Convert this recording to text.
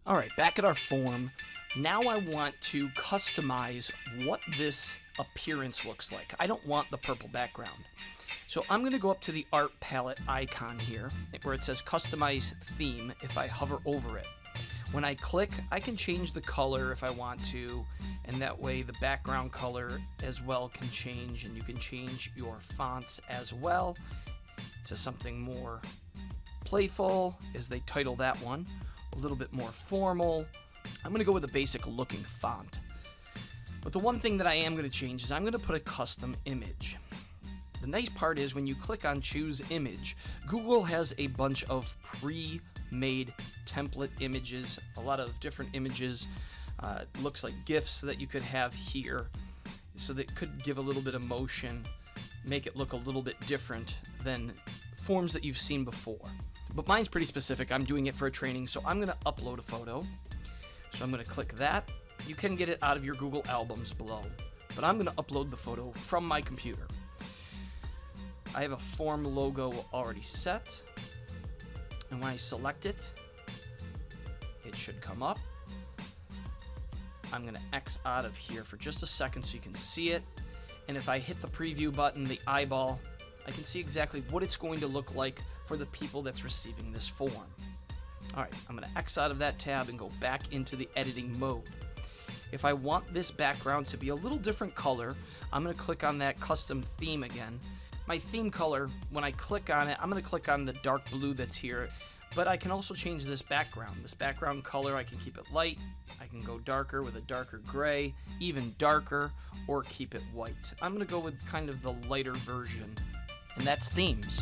Alright, back at our form. Now I want to customize what this appearance looks like. I don't want the purple background. So I'm going to go up to the art palette icon here, where it says customize theme if I hover over it. When I click, I can change the color if I want to, and that way the background color as well can change, and you can change your fonts as well to something more playful, as they title that one, a little bit more formal. I'm going to go with a basic looking font. But the one thing that I am going to change is I'm going to put a custom image. The nice part is when you click on choose image, Google has a bunch of pre-made template images, a lot of different images. Looks like GIFs that you could have here, so that could give a little bit of motion, make it look a little bit different than forms that you've seen before. But mine's pretty specific. I'm doing it for a training, so I'm going to upload a photo. So I'm going to click that. You can get it out of your Google albums below, but I'm going to upload the photo from my computer. I have a form logo already set, and when I select it, it should come up. I'm going to X out of here for just a second so you can see it, and if I hit the preview button, the eyeball, I can see exactly what it's going to look like for the people that's receiving this form. Alright, I'm going to X out of that tab and go back into the editing mode. If I want this background to be a little different color, I'm going to click on that custom theme again. My theme color, when I click on it, I'm going to click on the dark blue that's here, but I can also change this background. This background color, I can keep it light, I can go darker with a darker gray, even darker, or keep it white. I'm going to go with kind of the lighter version, and that's themes.